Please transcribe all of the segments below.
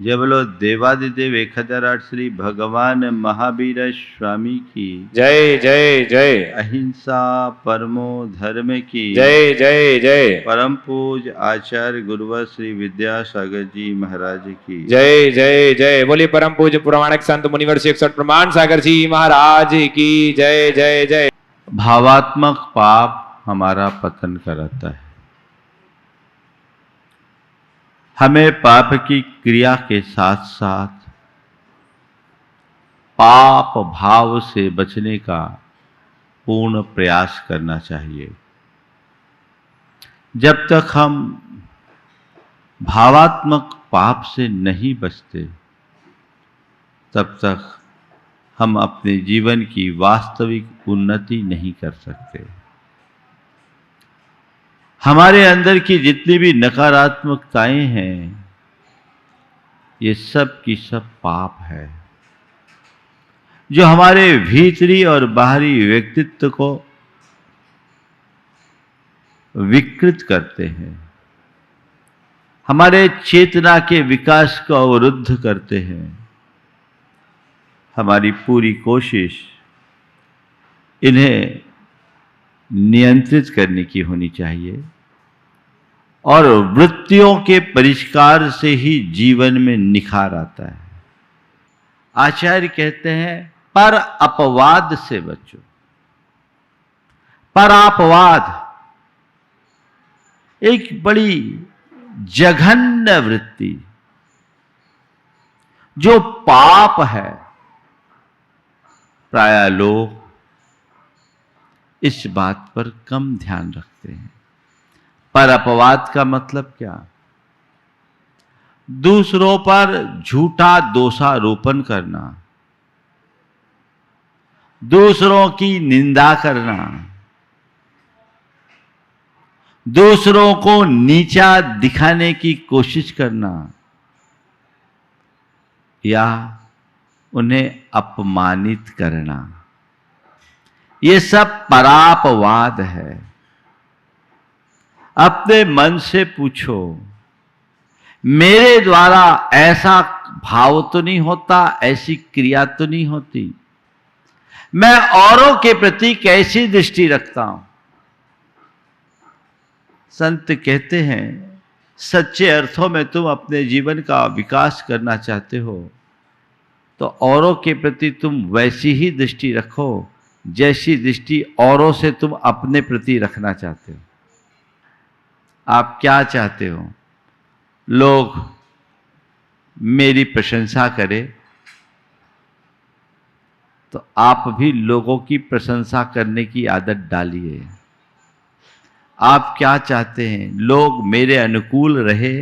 जय बोलो देवादिदेव 1008 श्री भगवान महावीर स्वामी की जय जय जय। अहिंसा परमो धर्म की जय जय जय। परम पूज आचार्य गुरुवर श्री विद्यासागर जी महाराज की जय जय जय। बोलिए परम पूज पुराणिक संत मुनिवर 161 प्रमाण सागर जी महाराज की जय जय जय। भावात्मक पाप हमारा पतन कराता है। हमें पाप की क्रिया के साथ साथ पाप भाव से बचने का पूर्ण प्रयास करना चाहिए। जब तक हम भावात्मक पाप से नहीं बचते तब तक हम अपने जीवन की वास्तविक उन्नति नहीं कर सकते। हमारे अंदर की जितनी भी नकारात्मकताएं हैं ये सब की सब पाप है जो हमारे भीतरी और बाहरी व्यक्तित्व को विकृत करते हैं, हमारे चेतना के विकास को अवरुद्ध करते हैं। हमारी पूरी कोशिश इन्हें नियंत्रित करने की होनी चाहिए और वृत्तियों के परिष्कार से ही जीवन में निखार आता है। आचार्य कहते हैं पर अपवाद से बचो। पर अपवाद एक बड़ी जघन्य वृत्ति जो पाप है। प्रायः लोग इस बात पर कम ध्यान रखते हैं। पर अपवाद का मतलब क्या? दूसरों पर झूठा दोषारोपण करना, दूसरों की निंदा करना, दूसरों को नीचा दिखाने की कोशिश करना या उन्हें अपमानित करना, ये सब परापवाद है। अपने मन से पूछो, मेरे द्वारा ऐसा भाव तो नहीं होता, ऐसी क्रिया तो नहीं होती, मैं औरों के प्रति कैसी दृष्टि रखता हूं? संत कहते हैं सच्चे अर्थों में तुम अपने जीवन का विकास करना चाहते हो तो औरों के प्रति तुम वैसी ही दृष्टि रखो जैसी दृष्टि औरों से तुम अपने प्रति रखना चाहते हो। आप क्या चाहते हो? लोग मेरी प्रशंसा करें तो आप भी लोगों की प्रशंसा करने की आदत डालिए। आप क्या चाहते हैं? लोग मेरे अनुकूल रहे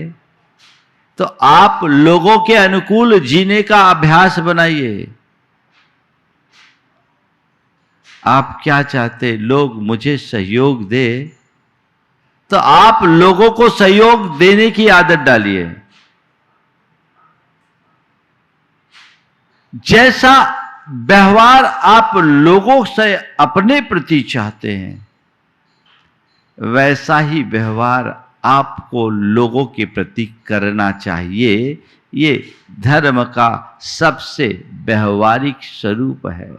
तो आप लोगों के अनुकूल जीने का अभ्यास बनाइए। आप क्या चाहते? लोग मुझे सहयोग दे तो आप लोगों को सहयोग देने की आदत डालिए। जैसा व्यवहार आप लोगों से अपने प्रति चाहते हैं वैसा ही व्यवहार आपको लोगों के प्रति करना चाहिए। ये धर्म का सबसे व्यवहारिक स्वरूप है।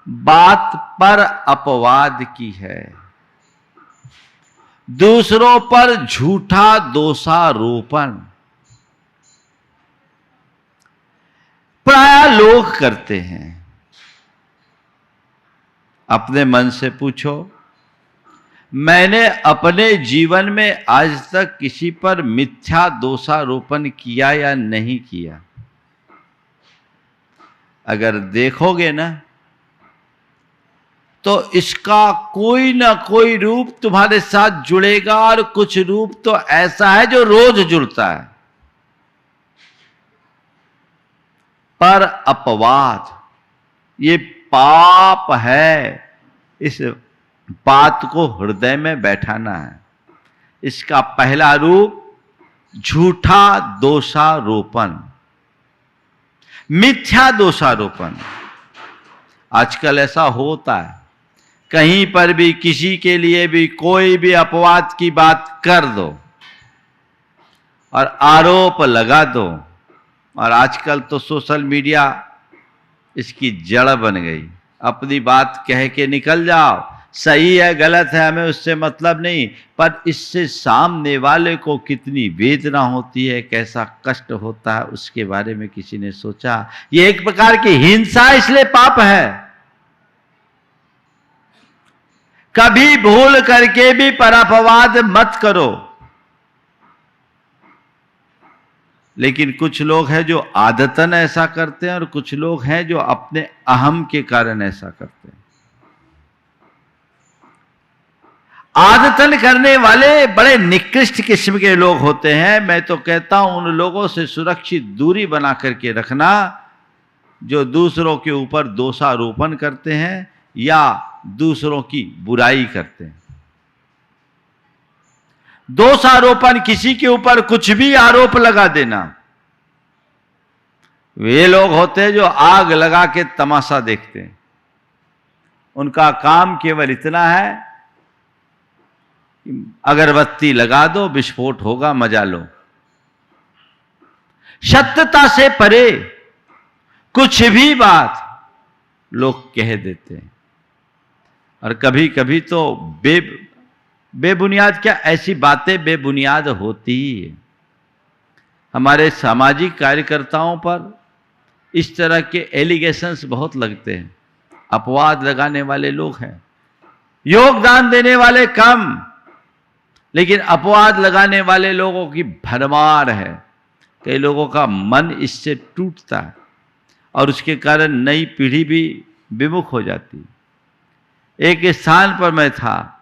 बात पर अपवाद की है, दूसरों पर झूठा दोषारोपण प्रायः लोग करते हैं। अपने मन से पूछो, मैंने अपने जीवन में आज तक किसी पर मिथ्या दोषारोपण किया या नहीं किया? अगर देखोगे ना तो इसका कोई ना कोई रूप तुम्हारे साथ जुड़ेगा और कुछ रूप तो ऐसा है जो रोज जुड़ता है। पर अपवाद ये पाप है। इस बात को हृदय में बैठाना है। इसका पहला रूप झूठा दोषारोपण, मिथ्या दोषारोपण। आजकल ऐसा होता है, कहीं पर भी किसी के लिए भी कोई भी अपवाद की बात कर दो और आरोप लगा दो। और आजकल तो सोशल मीडिया इसकी जड़ बन गई। अपनी बात कह के निकल जाओ, सही है गलत है हमें उससे मतलब नहीं, पर इससे सामने वाले को कितनी वेदना होती है, कैसा कष्ट होता है, उसके बारे में किसी ने सोचा? ये एक प्रकार की हिंसा, इसलिए पाप है। कभी भूल करके भी परअपवाद मत करो। लेकिन कुछ लोग हैं जो आदतन ऐसा करते हैं और कुछ लोग हैं जो अपने अहम के कारण ऐसा करते हैं। आदतन करने वाले बड़े निकृष्ट किस्म के लोग होते हैं। मैं तो कहता हूं उन लोगों से सुरक्षित दूरी बना करके रखना जो दूसरों के ऊपर दोषारोपण करते हैं या दूसरों की बुराई करते हैं। दोषारोपण, किसी के ऊपर कुछ भी आरोप लगा देना, वे लोग होते हैं जो आग लगा के तमाशा देखते हैं। उनका काम केवल इतना है, अगरबत्ती लगा दो, विस्फोट होगा, मजा लो। सत्यता से परे कुछ भी बात लोग कह देते हैं। और कभी कभी तो बेबुनियाद क्या, ऐसी बातें बेबुनियाद होती ही है। हमारे सामाजिक कार्यकर्ताओं पर इस तरह के एलिगेशंस बहुत लगते हैं। अपवाद लगाने वाले लोग हैं, योगदान देने वाले कम, लेकिन अपवाद लगाने वाले लोगों की भरमार है। कई लोगों का मन इससे टूटता है और उसके कारण नई पीढ़ी भी विमुख हो जाती। एक स्थान पर मैं था,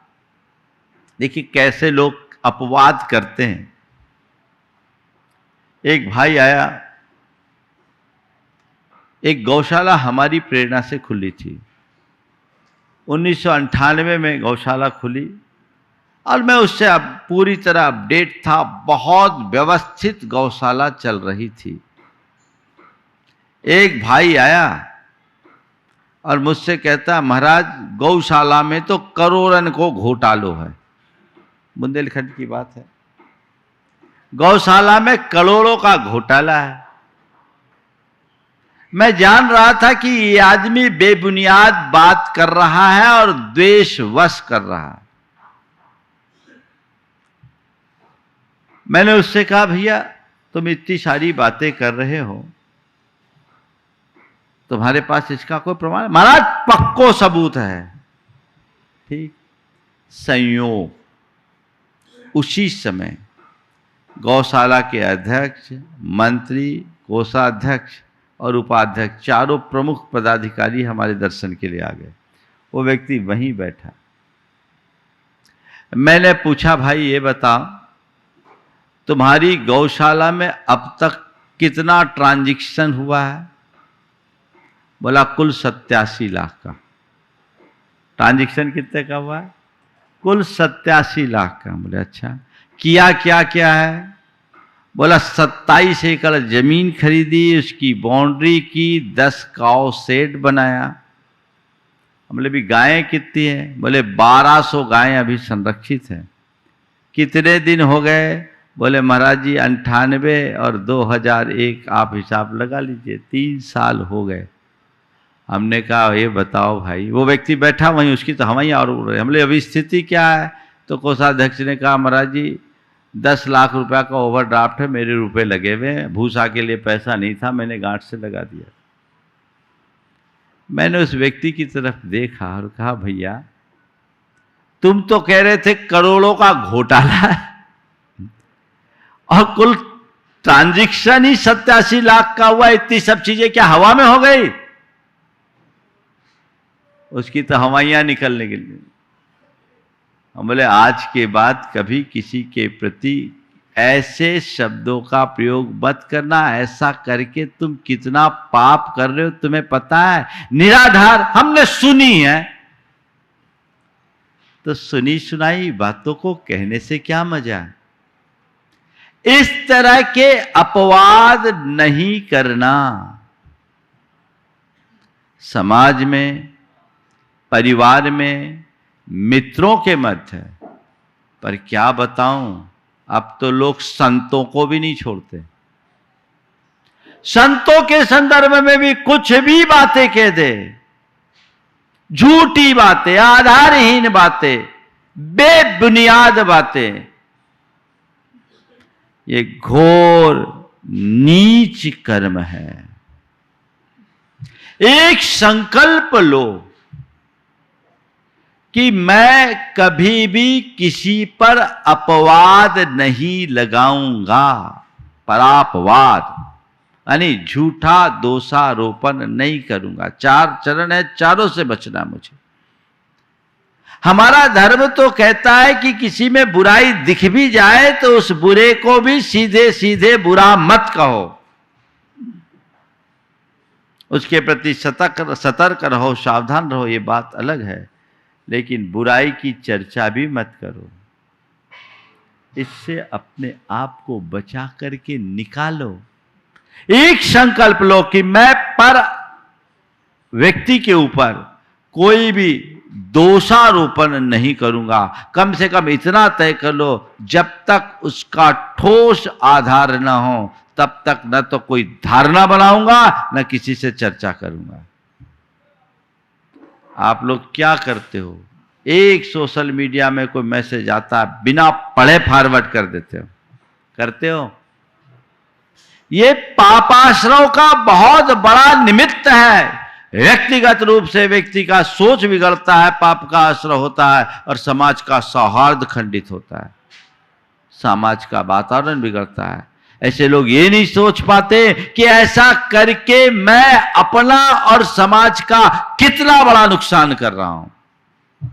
देखिए कैसे लोग अपवाद करते हैं। एक भाई आया, एक गौशाला हमारी प्रेरणा से खुली थी। 1998 में गौशाला खुली और मैं उससे अब पूरी तरह अपडेट था। बहुत व्यवस्थित गौशाला चल रही थी। एक भाई आया और मुझसे कहता, महाराज गौशाला में तो करोड़न को घोटालो है। बुंदेलखंड की बात है, गौशाला में करोड़ों का घोटाला है। मैं जान रहा था कि ये आदमी बेबुनियाद बात कर रहा है और द्वेषवश कर रहा है। मैंने उससे कहा, भैया तुम इतनी सारी बातें कर रहे हो, तुम्हारे पास इसका कोई प्रमाण? महाराज पक्को सबूत है। ठीक, संयोग उसी समय गौशाला के अध्यक्ष, मंत्री, कोषाध्यक्ष और उपाध्यक्ष, चारों प्रमुख पदाधिकारी हमारे दर्शन के लिए आ गए। वो व्यक्ति वहीं बैठा। मैंने पूछा, भाई ये बताओ तुम्हारी गौशाला में अब तक कितना ट्रांजैक्शन हुआ है? बोला कुल 87 लाख का। ट्रांजैक्शन कितने का हुआ है? कुल 87 लाख का। बोले अच्छा, किया क्या क्या है? बोला 27 एकड़ जमीन खरीदी, उसकी बाउंड्री की, 10 काऊ शेड बनाया। बोले भी गायें कितनी हैं? बोले 1200 गायें अभी संरक्षित हैं। कितने दिन हो गए? बोले महाराज जी 98 और 2001 आप हिसाब लगा लीजिए, 3 साल हो गए। हमने कहा ये बताओ भाई, वो व्यक्ति बैठा वहीं, उसकी तो हवाइयाँ और उड़ रही। हमने अभी स्थिति क्या है? तो कोषाध्यक्ष ने कहा, महाराज जी 10 लाख रुपया का ओवरड्राफ्ट है, मेरे रुपए लगे हुए हैं, भूसा के लिए पैसा नहीं था, मैंने गांठ से लगा दिया। मैंने उस व्यक्ति की तरफ देखा और कहा, भैया तुम तो कह रहे थे करोड़ों का घोटाला है और कुल ट्रांजैक्शन ही 87 लाख का हुआ। इतनी सब चीजें क्या हवा में हो गई? उसकी तो हवाइयां निकलने के लिए। हम बोले आज के बाद कभी किसी के प्रति ऐसे शब्दों का प्रयोग मत करना। ऐसा करके तुम कितना पाप कर रहे हो तुम्हें पता है? निराधार हमने सुनी है, तो सुनी सुनाई बातों को कहने से क्या मजा? इस तरह के अपवाद नहीं करना। समाज में, परिवार में, मित्रों के मध्य, पर क्या बताऊं, अब तो लोग संतों को भी नहीं छोड़ते। संतों के संदर्भ में भी कुछ भी बातें कह दे, झूठी बातें, आधारहीन बातें, बेबुनियाद बातें, ये घोर नीच कर्म है। एक संकल्प लो कि मैं कभी भी किसी पर अपवाद नहीं लगाऊंगा, परापवाद यानी झूठा दोषारोपण नहीं करूंगा। 4 चरण है, चारों से बचना मुझे। हमारा धर्म तो कहता है कि किसी में बुराई दिख भी जाए तो उस बुरे को भी सीधे सीधे बुरा मत कहो, उसके प्रति सतर्क रहो, सावधान रहो, ये बात अलग है, लेकिन बुराई की चर्चा भी मत करो। इससे अपने आप को बचा करके निकालो। एक संकल्प लो कि मैं पर व्यक्ति के ऊपर कोई भी दोषारोपण नहीं करूंगा। कम से कम इतना तय कर लो, जब तक उसका ठोस आधार न हो तब तक न तो कोई धारणा बनाऊंगा न किसी से चर्चा करूंगा। आप लोग क्या करते हो? एक सोशल मीडिया में कोई मैसेज आता है, बिना पढ़े फॉरवर्ड कर देते हो, करते हो? ये पापाश्रव का बहुत बड़ा निमित्त है। व्यक्तिगत रूप से व्यक्ति का सोच बिगड़ता है, पाप का आश्रय होता है और समाज का सौहार्द खंडित होता है, समाज का वातावरण बिगड़ता है। ऐसे लोग ये नहीं सोच पाते कि ऐसा करके मैं अपना और समाज का कितना बड़ा नुकसान कर रहा हूं।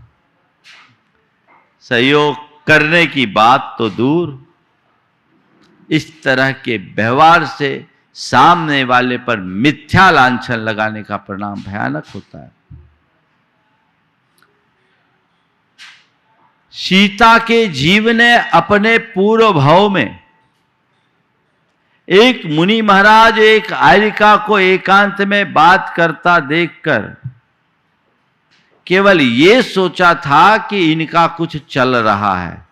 सहयोग करने की बात तो दूर, इस तरह के व्यवहार से सामने वाले पर मिथ्या लांछन लगाने का परिणाम भयानक होता है। सीता के जीव ने अपने पूर्व भाव में एक मुनि महाराज एक आर्यिका को एकांत में बात करता देखकर केवल ये सोचा था कि इनका कुछ चल रहा है,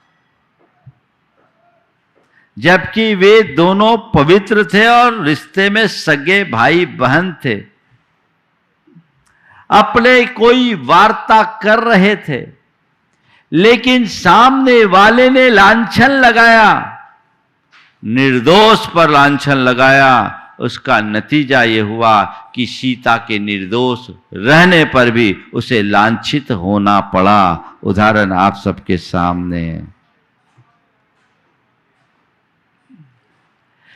जबकि वे दोनों पवित्र थे और रिश्ते में सगे भाई बहन थे, अपने कोई वार्ता कर रहे थे, लेकिन सामने वाले ने लांछन लगाया, निर्दोष पर लांछन लगाया। उसका नतीजा ये हुआ कि सीता के निर्दोष रहने पर भी उसे लांछित होना पड़ा। उदाहरण आप सबके सामने है।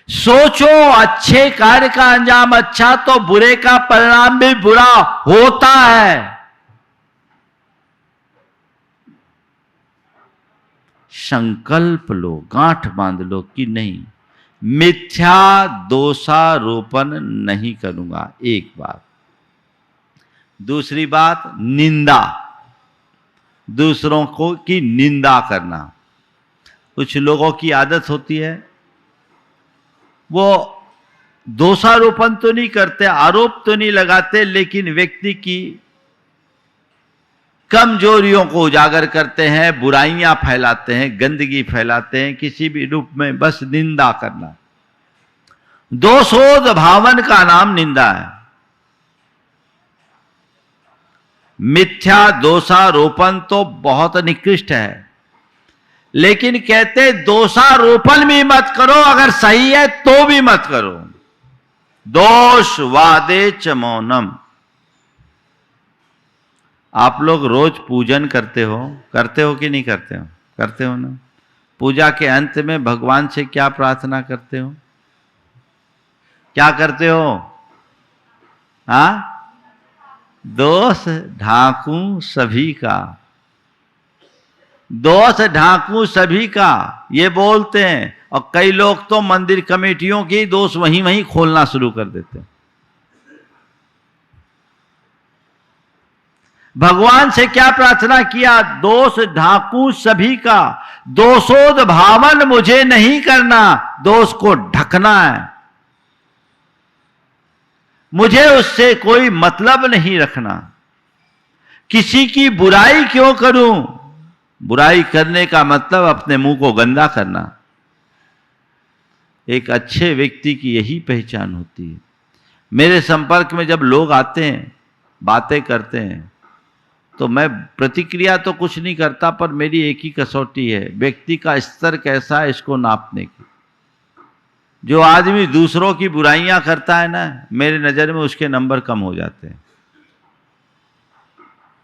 सोचो, अच्छे कार्य का अंजाम अच्छा तो बुरे का परिणाम भी बुरा होता है। संकल्प लो, गांठ बांध लो कि नहीं, मिथ्या दोषारोपण नहीं करूंगा। एक बात। दूसरी बात, निंदा, दूसरों को की निंदा करना। कुछ लोगों की आदत होती है, वो दोषारोपण तो नहीं करते, आरोप तो नहीं लगाते, लेकिन व्यक्ति की कमजोरियों को उजागर करते हैं, बुराइयां फैलाते हैं, गंदगी फैलाते हैं, किसी भी रूप में बस निंदा करना। दोषोद भावन का नाम निंदा है। मिथ्या दोषारोपण तो बहुत निकृष्ट है, लेकिन कहते दोषारोपण भी मत करो, अगर सही है तो भी मत करो। दोष वादे च मौनम। आप लोग रोज पूजन करते हो कि नहीं करते हो? करते हो ना। पूजा के अंत में भगवान से क्या प्रार्थना करते हो? क्या करते हो? दोष ढांकूं सभी का, दोष ढांकूं सभी का, ये बोलते हैं। और कई लोग तो मंदिर कमेटियों की दोष वहीं वहीं खोलना शुरू कर देते हैं। भगवान से क्या प्रार्थना किया? दोष ढांकूं सभी का, दोषोद भावन मुझे नहीं करना, दोष को ढकना है, मुझे उससे कोई मतलब नहीं रखना। किसी की बुराई क्यों करूं? बुराई करने का मतलब अपने मुंह को गंदा करना, एक अच्छे व्यक्ति की यही पहचान होती है। मेरे संपर्क में जब लोग आते हैं, बातें करते हैं, तो मैं प्रतिक्रिया तो कुछ नहीं करता, पर मेरी एक ही कसौटी है, व्यक्ति का स्तर कैसा है इसको नापने की। जो आदमी दूसरों की बुराइयां करता है ना, मेरे नज़र में उसके नंबर कम हो जाते हैं।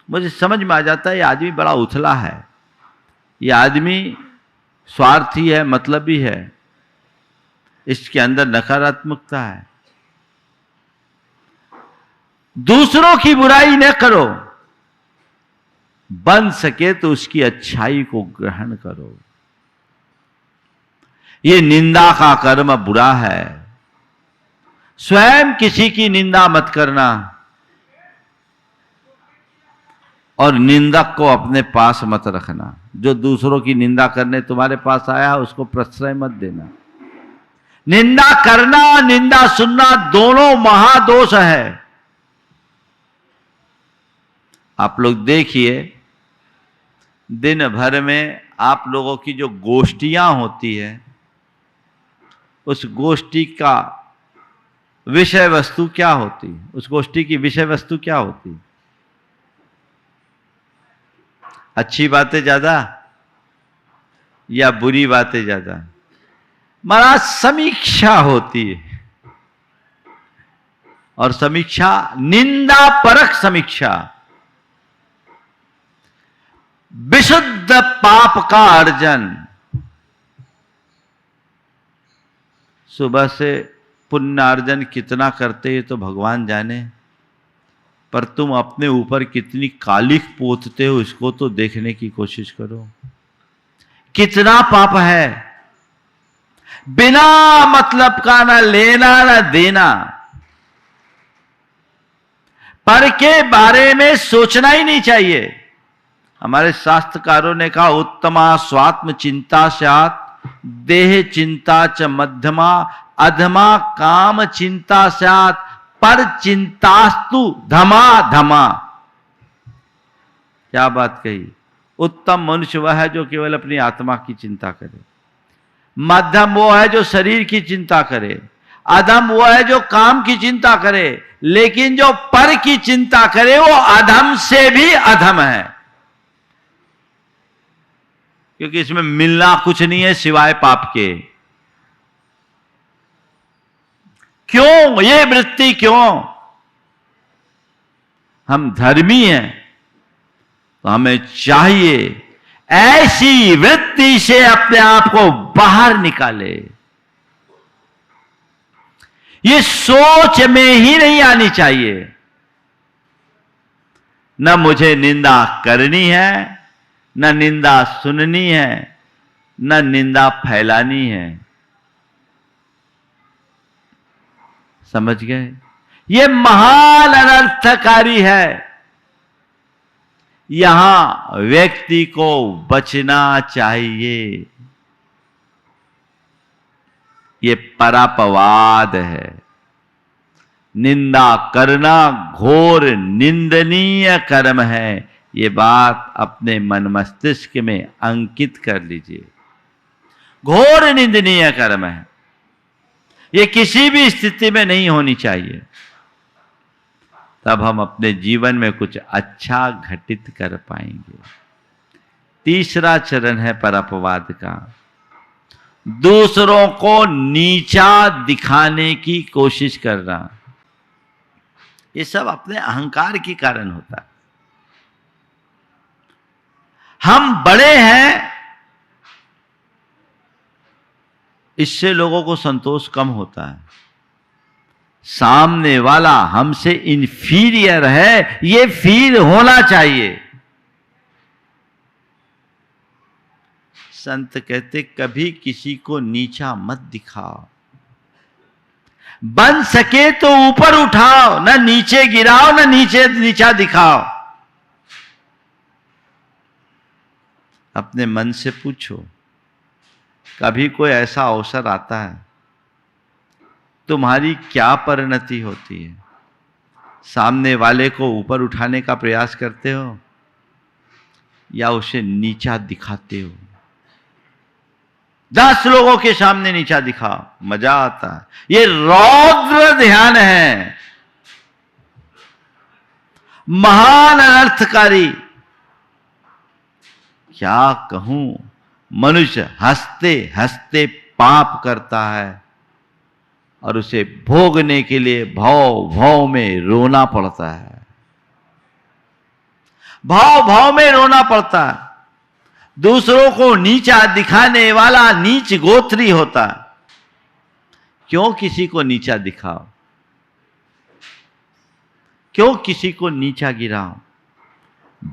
मुझे समझ में आ जाता है ये आदमी बड़ा उथला है, ये आदमी स्वार्थी है, मतलबी है, इसके अंदर नकारात्मकता है। दूसरों की बुराई न करो, बन सके तो उसकी अच्छाई को ग्रहण करो। ये निंदा का कर्म बुरा है। स्वयं किसी की निंदा मत करना और निंदक को अपने पास मत रखना। जो दूसरों की निंदा करने तुम्हारे पास आया है उसको प्रश्रय मत देना। निंदा करना, निंदा सुनना दोनों महादोष है। आप लोग देखिए, दिन भर में आप लोगों की जो गोष्ठियां होती है, उस गोष्ठी का विषय वस्तु क्या होती है? उस गोष्ठी की विषय वस्तु क्या होती है? अच्छी बातें ज्यादा या बुरी बातें ज्यादा? महाराज समीक्षा होती है, और समीक्षा निंदा परक समीक्षा, विशुद्ध पाप का अर्जन। सुबह से पुण्यार्जन कितना करते हैं तो भगवान जाने, पर तुम अपने ऊपर कितनी कालिख पोतते हो इसको तो देखने की कोशिश करो। कितना पाप है, बिना मतलब का ना लेना ना देना, पर के बारे में सोचना ही नहीं चाहिए। हमारे शास्त्रकारों ने कहा, उत्तमा स्वात्म चिंता स्यात् देह चिंता च मध्यमा अधमा काम चिंता स्यात् पर चिंतास्तु धमा धमा। क्या बात कही। उत्तम मनुष्य वह है जो केवल अपनी आत्मा की चिंता करे, मध्यम वो है जो शरीर की चिंता करे, अधम वो है जो काम की चिंता करे, लेकिन जो पर की चिंता करे वो अधम से भी अधम है, क्योंकि इसमें मिलना कुछ नहीं है सिवाय पाप के। क्यों ये वृत्ति, क्यों? हम धर्मी हैं तो हमें चाहिए ऐसी वृत्ति से अपने आप को बाहर निकाले। ये सोच में ही नहीं आनी चाहिए, न मुझे निंदा करनी है, न निंदा सुननी है, न निंदा फैलानी है। समझ गए? ये महान अनर्थकारी है। यहां व्यक्ति को बचना चाहिए। ये परापवाद है। निंदा करना घोर निंदनीय कर्म है। ये बात अपने मन मस्तिष्क में अंकित कर लीजिए। घोर निंदनीय कर्म है। ये किसी भी स्थिति में नहीं होनी चाहिए। तब हम अपने जीवन में कुछ अच्छा घटित कर पाएंगे। तीसरा चरण है परापवाद का। दूसरों को नीचा दिखाने की कोशिश करना। ये सब अपने अहंकार के कारण होता है। हम बड़े हैं, इससे लोगों को संतोष कम होता है। सामने वाला हमसे इंफीरियर है, ये फील होना चाहिए। संत कहते कभी किसी को नीचा मत दिखाओ, बन सके तो ऊपर उठाओ, ना नीचे गिराओ, ना नीचा दिखाओ। अपने मन से पूछो, कभी कोई ऐसा अवसर आता है, तुम्हारी क्या परिणति होती है? सामने वाले को ऊपर उठाने का प्रयास करते हो या उसे नीचा दिखाते हो? 10 लोगों के सामने नीचा दिखाओ, मजा आता है। ये रौद्र ध्यान है, महान अनर्थकारी। क्या कहूं, मनुष्य हंसते हंसते पाप करता है और उसे भोगने के लिए भाव भाव में रोना पड़ता है, भाव भाव में रोना पड़ता है। दूसरों को नीचा दिखाने वाला नीच गोत्री होता है। क्यों किसी को नीचा दिखाओ, क्यों किसी को नीचा गिराओ?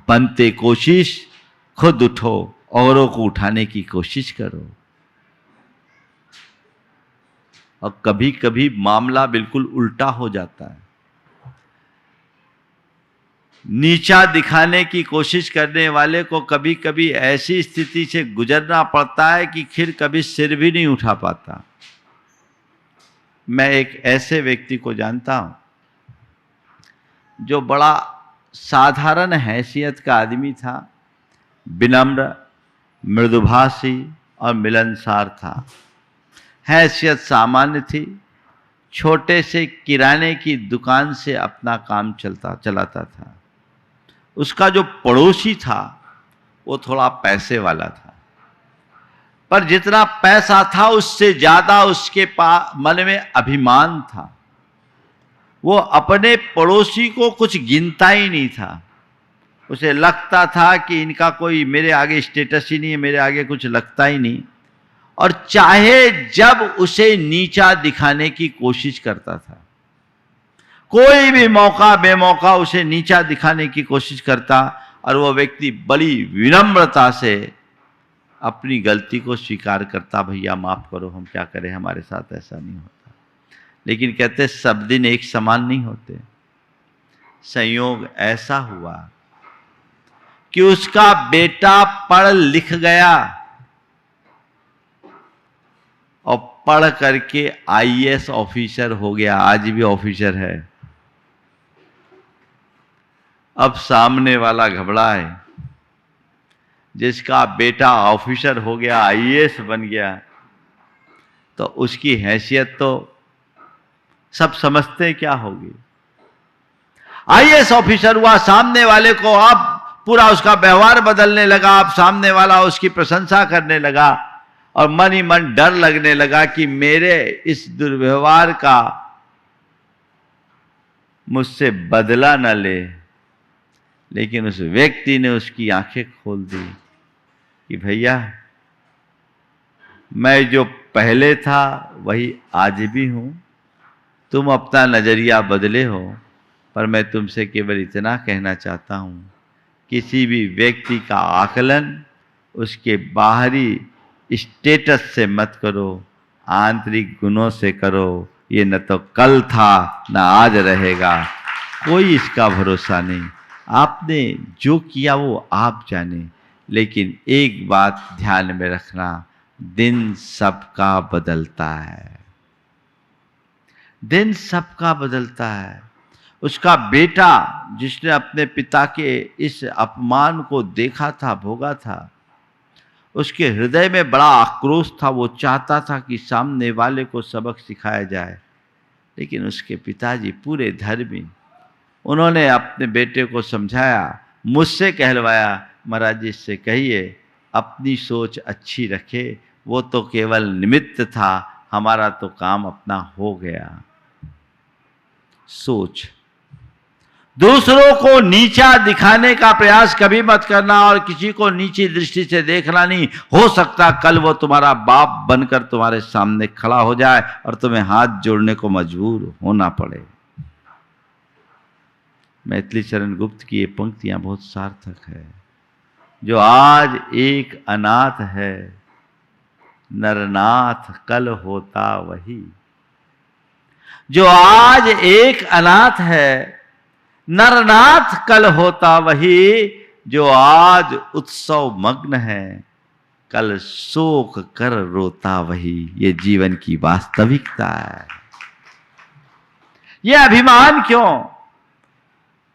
बनते कोशिश, खुद उठो, औरों को उठाने की कोशिश करो। और कभी कभी मामला बिल्कुल उल्टा हो जाता है। नीचा दिखाने की कोशिश करने वाले को कभी कभी ऐसी स्थिति से गुजरना पड़ता है कि फिर कभी सिर भी नहीं उठा पाता। मैं एक ऐसे व्यक्ति को जानता हूं जो बड़ा साधारण हैसियत का आदमी था, विनम्र, मृदुभाषी और मिलनसार था। हैसियत सामान्य थी, छोटे से किराने की दुकान से अपना काम चलाता था। उसका जो पड़ोसी था वो थोड़ा पैसे वाला था, पर जितना पैसा था उससे ज्यादा उसके मन में अभिमान था। वो अपने पड़ोसी को कुछ गिनता ही नहीं था। उसे लगता था कि इनका कोई मेरे आगे स्टेटस ही नहीं है, मेरे आगे कुछ लगता ही नहीं। और चाहे जब उसे नीचा दिखाने की कोशिश करता था, कोई भी मौका बेमौका उसे नीचा दिखाने की कोशिश करता, और वो व्यक्ति बड़ी विनम्रता से अपनी गलती को स्वीकार करता, भैया माफ करो, हम क्या करें, हमारे साथ ऐसा नहीं होता। लेकिन कहते सब दिन एक समान नहीं होते। संयोग ऐसा हुआ कि उसका बेटा पढ़ लिख गया और पढ़ करके आईएएस ऑफिसर हो गया, आज भी ऑफिसर है। अब सामने वाला घबराए, जिसका बेटा ऑफिसर हो गया, आईएएस बन गया, तो उसकी हैसियत तो सब समझते क्या होगी। आईएएस ऑफिसर हुआ, सामने वाले को अब पूरा उसका व्यवहार बदलने लगा। अब सामने वाला उसकी प्रशंसा करने लगा और मन ही मन डर लगने लगा कि मेरे इस दुर्व्यवहार का मुझसे बदला न ले। लेकिन उस व्यक्ति ने उसकी आंखें खोल दी कि भैया, मैं जो पहले था वही आज भी हूं। तुम अपना नजरिया बदले हो, पर मैं तुमसे केवल इतना कहना चाहता हूं, किसी भी व्यक्ति का आकलन उसके बाहरी स्टेटस से मत करो, आंतरिक गुणों से करो। ये न तो कल था न आज रहेगा, कोई इसका भरोसा नहीं। आपने जो किया वो आप जाने। लेकिन एक बात ध्यान में रखना, दिन सबका बदलता है, दिन सबका बदलता है। उसका बेटा जिसने अपने पिता के इस अपमान को देखा था, भोगा था, उसके हृदय में बड़ा आक्रोश था। वो चाहता था कि सामने वाले को सबक सिखाया जाए। लेकिन उसके पिताजी पूरे धर्मी, उन्होंने अपने बेटे को समझाया, मुझसे कहलवाया, महाराज जी से कहिए अपनी सोच अच्छी रखे, वो तो केवल निमित्त था, हमारा तो काम अपना हो गया। सोच, दूसरों को नीचा दिखाने का प्रयास कभी मत करना और किसी को नीची दृष्टि से देखना नहीं। हो सकता कल वो तुम्हारा बाप बनकर तुम्हारे सामने खड़ा हो जाए और तुम्हें हाथ जोड़ने को मजबूर होना पड़े। मैथिली चरण गुप्त की ये पंक्तियां बहुत सार्थक है। जो आज एक अनाथ है, नरनाथ कल होता वही। जो आज एक अनाथ है, नरनाथ कल होता वही। जो आज उत्सव मग्न है, कल शोक कर रोता वही। ये जीवन की वास्तविकता है। ये अभिमान क्यों?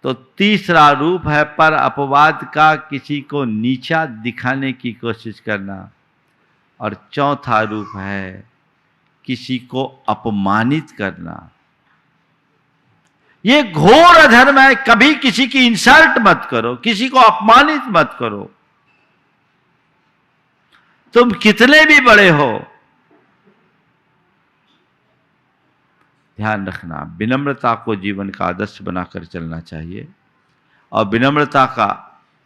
तो तीसरा रूप है पर अपवाद का, किसी को नीचा दिखाने की कोशिश करना। और चौथा रूप है किसी को अपमानित करना। ये घोर अधर्म है। कभी किसी की इंसल्ट मत करो, किसी को अपमानित मत करो। तुम कितने भी बड़े हो, ध्यान रखना, विनम्रता को जीवन का आदर्श बनाकर चलना चाहिए। और विनम्रता का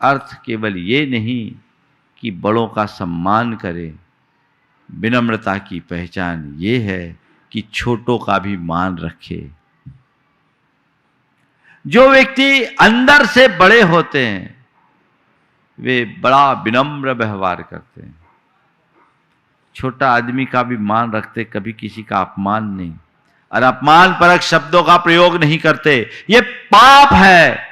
अर्थ केवल ये नहीं कि बड़ों का सम्मान करें। विनम्रता की पहचान ये है कि छोटों का भी मान रखे। जो व्यक्ति अंदर से बड़े होते हैं वे बड़ा विनम्र व्यवहार करते हैं। छोटा आदमी का भी मान रखते, कभी किसी का अपमान नहीं, और अपमान परक शब्दों का प्रयोग नहीं करते। ये पाप है,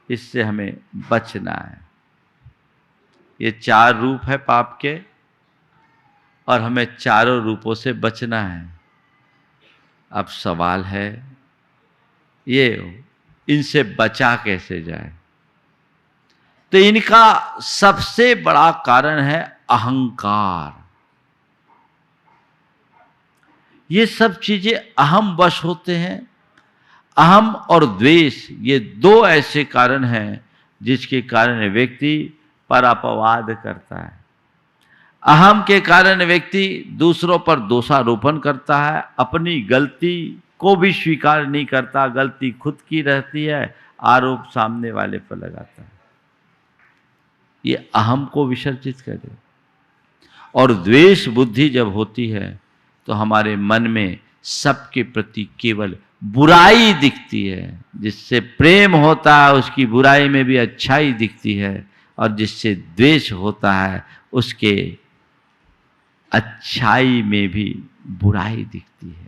इससे हमें बचना है। ये 4 रूप है पाप के, और हमें चारों रूपों से बचना है। अब सवाल है ये इनसे बचा कैसे जाए। तो इनका सबसे बड़ा कारण है अहंकार। ये सब चीजें अहम वश होते हैं। अहम और द्वेष ये 2 ऐसे कारण हैं जिसके कारण व्यक्ति पर अपवाद करता है। अहम के कारण व्यक्ति दूसरों पर दोषारोपण करता है, अपनी गलती को भी स्वीकार नहीं करता, गलती खुद की रहती है, आरोप सामने वाले पर लगाता है। ये अहम को विसर्जित करे। और द्वेष बुद्धि जब होती है तो हमारे मन में सबके प्रति केवल बुराई दिखती है। जिससे प्रेम होता है उसकी बुराई में भी अच्छाई दिखती है, और जिससे द्वेष होता है उसके अच्छाई में भी बुराई दिखती है।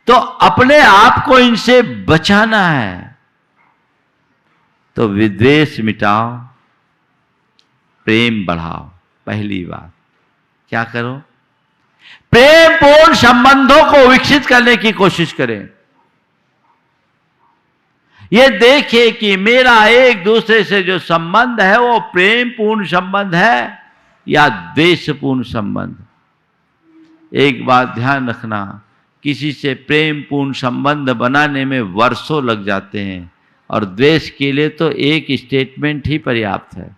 तो अपने आप को इनसे बचाना है तो विद्वेष मिटाओ, प्रेम बढ़ाओ। पहली बात क्या करो? प्रेम पूर्ण संबंधों को विकसित करने की कोशिश करें। ये देखिए कि मेरा एक दूसरे से जो संबंध है वो प्रेम पूर्ण संबंध है या द्वेषपूर्ण संबंध। एक बात ध्यान रखना, किसी से प्रेम पूर्ण संबंध बनाने में वर्षों लग जाते हैं, और द्वेष के लिए तो एक स्टेटमेंट ही पर्याप्त है।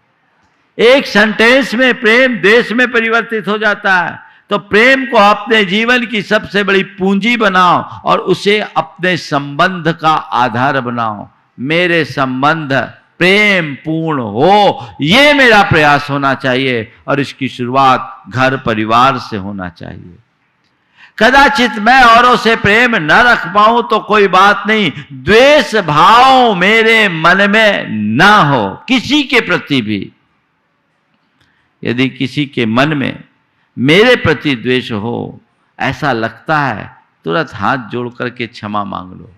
एक सेंटेंस में प्रेम द्वेष में परिवर्तित हो जाता है। तो प्रेम को अपने जीवन की सबसे बड़ी पूंजी बनाओ और उसे अपने संबंध का आधार बनाओ। मेरे संबंध प्रेम पूर्ण हो, ये मेरा प्रयास होना चाहिए, और इसकी शुरुआत घर परिवार से होना चाहिए। कदाचित मैं औरों से प्रेम न रख पाऊं तो कोई बात नहीं, द्वेष भाव मेरे मन में ना हो किसी के प्रति भी। यदि किसी के मन में मेरे प्रति द्वेष हो, ऐसा लगता है, तुरंत हाथ जोड़ करके क्षमा मांग लो।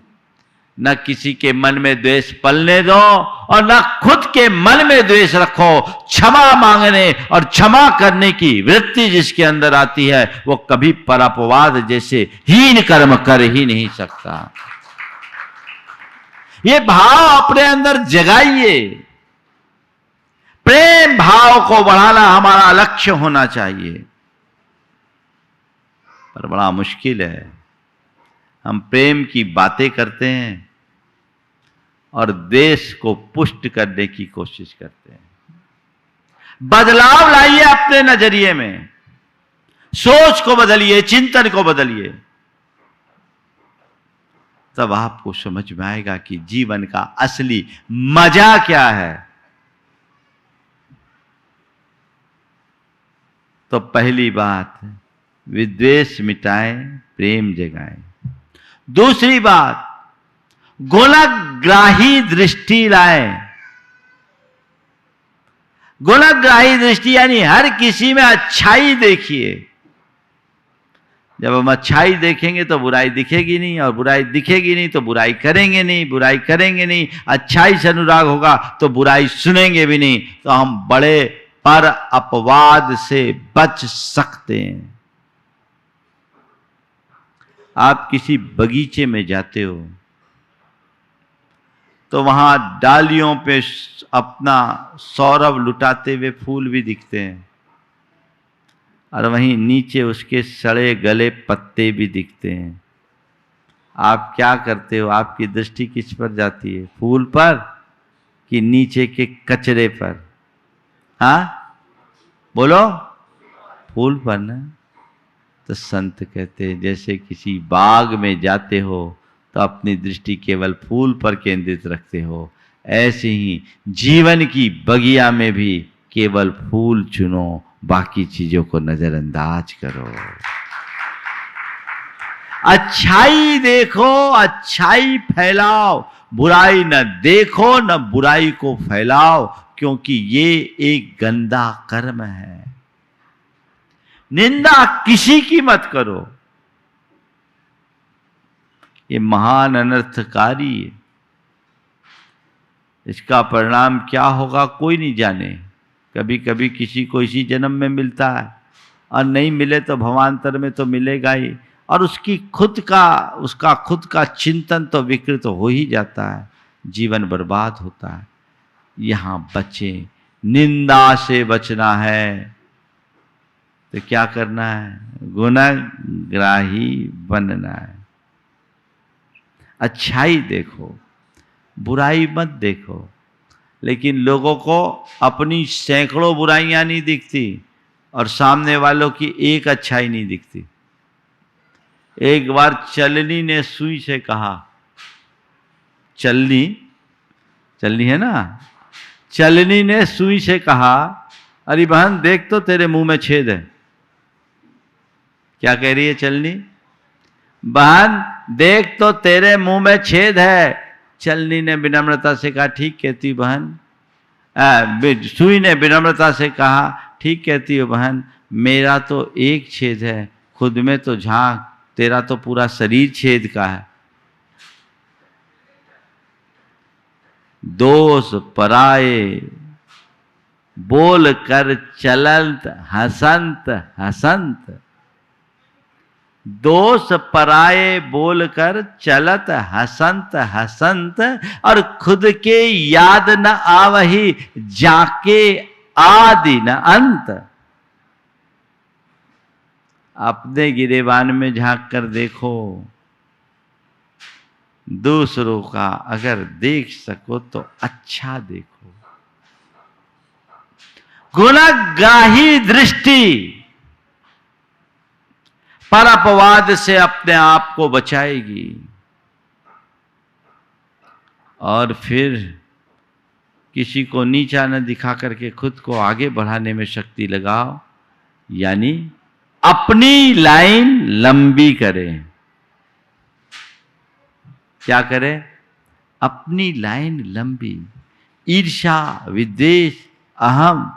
न किसी के मन में द्वेष पलने दो और न खुद के मन में द्वेष रखो। क्षमा मांगने और क्षमा करने की वृत्ति जिसके अंदर आती है वो कभी परापवाद जैसे हीन कर्म कर ही नहीं सकता। ये भाव अपने अंदर जगाइए। प्रेम भाव को बढ़ाना हमारा लक्ष्य होना चाहिए, पर बड़ा मुश्किल है। हम प्रेम की बातें करते हैं और द्वेष को पुष्ट करने की कोशिश करते हैं। बदलाव लाइए अपने नजरिए में, सोच को बदलिए, चिंतन को बदलिए, तब आपको समझ में आएगा कि जीवन का असली मजा क्या है। तो पहली बात, विद्वेष मिटाएं, प्रेम जगाएं। दूसरी बात, गुणग्राही दृष्टि लाएं। गुणग्राही दृष्टि यानी हर किसी में अच्छाई देखिए। जब हम अच्छाई देखेंगे तो बुराई दिखेगी नहीं, और बुराई दिखेगी नहीं तो बुराई करेंगे नहीं, बुराई करेंगे नहीं, अच्छाई से अनुराग होगा तो बुराई सुनेंगे भी नहीं। तो हम बड़े पर अपवाद से बच सकते हैं। आप किसी बगीचे में जाते हो तो वहां डालियों पे अपना सौरभ लुटाते हुए फूल भी दिखते हैं, और वहीं नीचे उसके सड़े गले पत्ते भी दिखते हैं। आप क्या करते हो? आपकी दृष्टि किस पर जाती है? फूल पर कि नीचे के कचरे पर? हाँ बोलो, फूल पर ना। तो संत कहते हैं जैसे किसी बाग में जाते हो तो अपनी दृष्टि केवल फूल पर केंद्रित रखते हो, ऐसे ही जीवन की बगिया में भी केवल फूल चुनो, बाकी चीजों को नजरअंदाज करो। अच्छाई देखो, अच्छाई फैलाओ, बुराई न देखो न बुराई को फैलाओ, क्योंकि ये एक गंदा कर्म है। निंदा किसी की मत करो, ये महान अनर्थकारी है। इसका परिणाम क्या होगा कोई नहीं जाने। कभी कभी किसी को इसी जन्म में मिलता है, और नहीं मिले तो भवांतर में तो मिलेगा ही, और उसका खुद का चिंतन तो विकृत हो ही जाता है, जीवन बर्बाद होता है। यहां बचें, निंदा से बचना है तो क्या करना है? गुणग्राही बनना है। अच्छाई देखो, बुराई मत देखो। लेकिन लोगों को अपनी सैकड़ों बुराइयां नहीं दिखती और सामने वालों की एक अच्छाई नहीं दिखती। एक बार चलनी ने सुई से कहा, चलनी है ना, चलनी ने सुई से कहा, अरे बहन देख तो तेरे मुंह में छेद है। क्या कह रही है चलनी? बहन देख तो तेरे मुंह में छेद है। चलनी ने विनम्रता से कहा, ठीक कहती बहन। सुई ने विनम्रता से कहा, ठीक कहती हो बहन, मेरा तो एक छेद है, खुद में तो झांक, तेरा तो पूरा शरीर छेद का है। दोष पराए बोल कर चलत हसंत हसंत, दोष पराए बोलकर चलत हसंत हसंत, और खुद के याद न आवही जाके आदि न अंत। अपने गिरेबान में झांक कर देखो, दूसरों का अगर देख सको तो अच्छा देखो। गुणग्राही दृष्टि पर अपवाद से अपने आप को बचाएगी, और फिर किसी को नीचा न दिखा करके खुद को आगे बढ़ाने में शक्ति लगाओ, यानी अपनी लाइन लंबी करें। क्या करें? अपनी लाइन लंबी। ईर्ष्या, विद्वेष, अहम,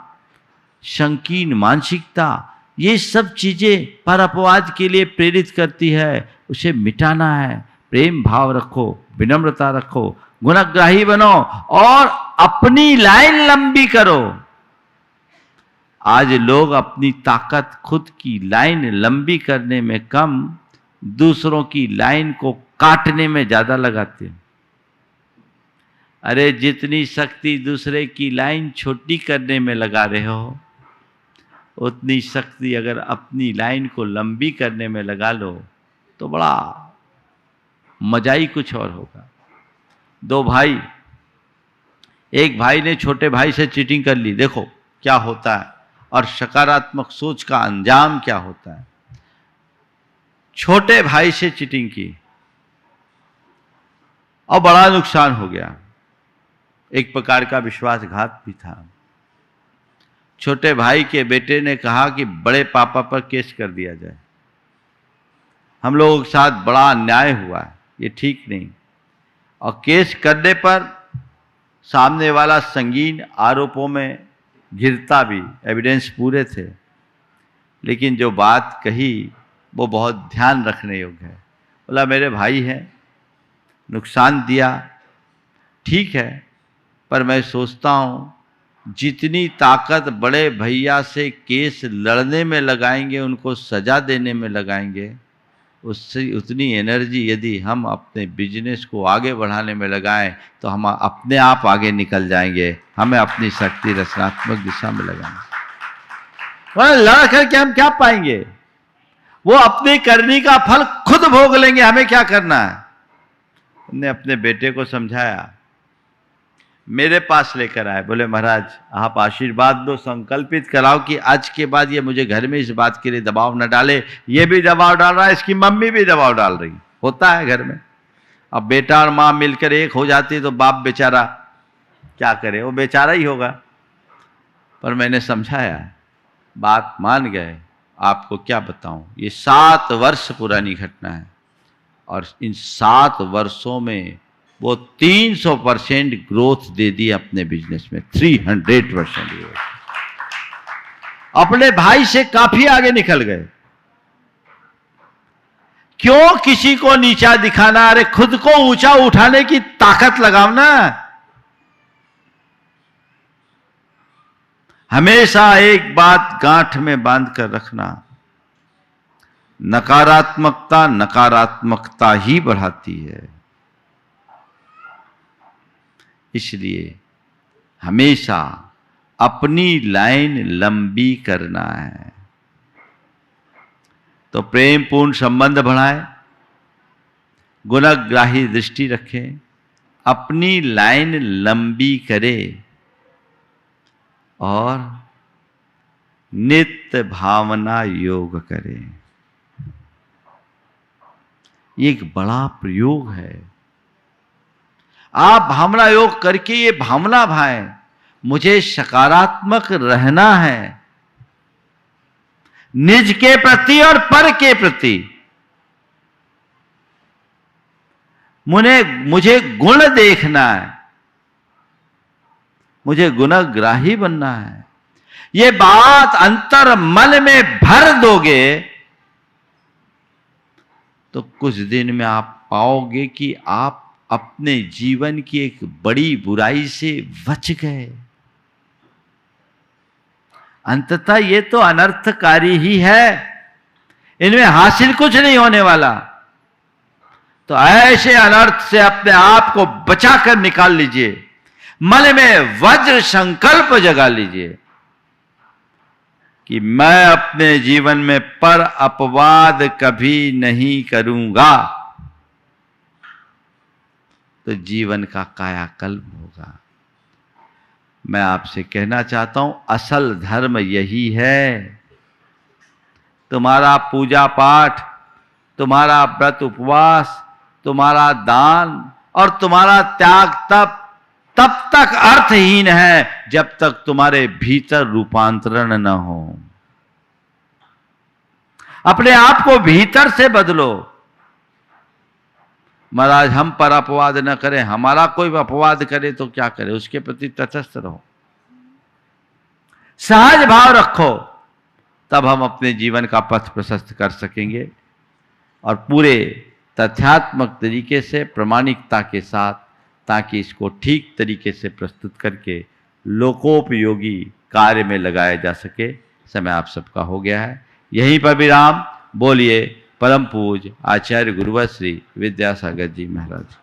संकीर्ण मानसिकता, ये सब चीजें पर अपवाद के लिए प्रेरित करती है, उसे मिटाना है। प्रेम भाव रखो, विनम्रता रखो, गुणग्राही बनो और अपनी लाइन लंबी करो। आज लोग अपनी ताकत खुद की लाइन लंबी करने में कम, दूसरों की लाइन को काटने में ज्यादा लगाते हैं। अरे जितनी शक्ति दूसरे की लाइन छोटी करने में लगा रहे हो, उतनी शक्ति अगर अपनी लाइन को लंबी करने में लगा लो तो बड़ा मजा ही कुछ और होगा। दो भाई, एक भाई ने छोटे भाई से चीटिंग कर ली, देखो क्या होता है, और सकारात्मक सोच का अंजाम क्या होता है। छोटे भाई से चीटिंग की और बड़ा नुकसान हो गया, एक प्रकार का विश्वासघात भी था। छोटे भाई के बेटे ने कहा कि बड़े पापा पर केस कर दिया जाए, हम लोगों के साथ बड़ा अन्याय हुआ है, ये ठीक नहीं। और केस करने पर सामने वाला संगीन आरोपों में घिरता भी, एविडेंस पूरे थे, लेकिन जो बात कही वो बहुत ध्यान रखने योग्य है। बोला मेरे भाई हैं, नुकसान दिया, ठीक है, पर मैं सोचता हूँ जितनी ताकत बड़े भैया से केस लड़ने में लगाएंगे, उनको सजा देने में लगाएंगे, उससे उतनी एनर्जी यदि हम अपने बिजनेस को आगे बढ़ाने में लगाएं तो हम अपने आप आगे निकल जाएंगे। हमें अपनी शक्ति रचनात्मक दिशा में लगाना। वह लड़ करके हम क्या पाएंगे? वो अपनी करनी का फल खुद भोग लेंगे। हमें क्या करना है? हमने अपने बेटे को समझाया, मेरे पास लेकर आए, बोले महाराज आप आशीर्वाद दो, संकल्पित कराओ कि आज के बाद ये मुझे घर में इस बात के लिए दबाव न डाले। ये भी दबाव डाल रहा है, इसकी मम्मी भी दबाव डाल रही। होता है घर में। अब बेटा और माँ मिलकर एक हो जाती तो बाप बेचारा क्या करे? वो बेचारा ही होगा। पर मैंने समझाया, बात मान गए। आपको क्या बताऊं, ये 7 वर्ष पुरानी घटना है और इन 7 वर्षों में वो 300% ग्रोथ दे दी अपने बिजनेस में। 300% ग्रोथ। अपने भाई से काफी आगे निकल गए। क्यों किसी को नीचा दिखाना? अरे खुद को ऊंचा उठाने की ताकत लगाओ ना। हमेशा एक बात गांठ में बांध कर रखना, नकारात्मकता नकारात्मकता ही बढ़ाती है। इसलिए हमेशा अपनी लाइन लंबी करना है। तो प्रेम पूर्ण संबंध बढ़ाएं, गुणग्राही दृष्टि रखें, अपनी लाइन लंबी करें और नित्य भावना योग करें। ये एक बड़ा प्रयोग है। आप भावना योग करके ये भावना भाएं, मुझे सकारात्मक रहना है, निज के प्रति और पर के प्रति। मुझे गुण देखना है, मुझे गुणग्राही बनना है। ये बात अंतर मन में भर दोगे तो कुछ दिन में आप पाओगे कि आप अपने जीवन की एक बड़ी बुराई से बच गए। अंततः ये तो अनर्थकारी ही है, इनमें हासिल कुछ नहीं होने वाला। तो ऐसे अनर्थ से अपने आप को बचाकर निकाल लीजिए। मन में वज्र संकल्प जगा लीजिए कि मैं अपने जीवन में पर अपवाद कभी नहीं करूंगा। तो जीवन का कायाकल्प होगा। मैं आपसे कहना चाहता हूं, असल धर्म यही है। तुम्हारा पूजा पाठ, तुम्हारा व्रत उपवास, तुम्हारा दान और तुम्हारा त्याग तब तक अर्थहीन है जब तक तुम्हारे भीतर रूपांतरण न हो। अपने आप को भीतर से बदलो। महाराज हम पर अपवाद न करें, हमारा कोई अपवाद करे तो क्या करे, उसके प्रति तटस्थ रहो, सहज भाव रखो, तब हम अपने जीवन का पथ प्रशस्त कर सकेंगे और पूरे तथ्यात्मक तरीके से, प्रामाणिकता के साथ, ताकि इसको ठीक तरीके से प्रस्तुत करके लोकोपयोगी कार्य में लगाया जा सके। समय आप सबका हो गया है, यहीं पर विराम। बोलिए परम पूज्य आचार्य गुरुवर श्री विद्यासागर जी महाराज।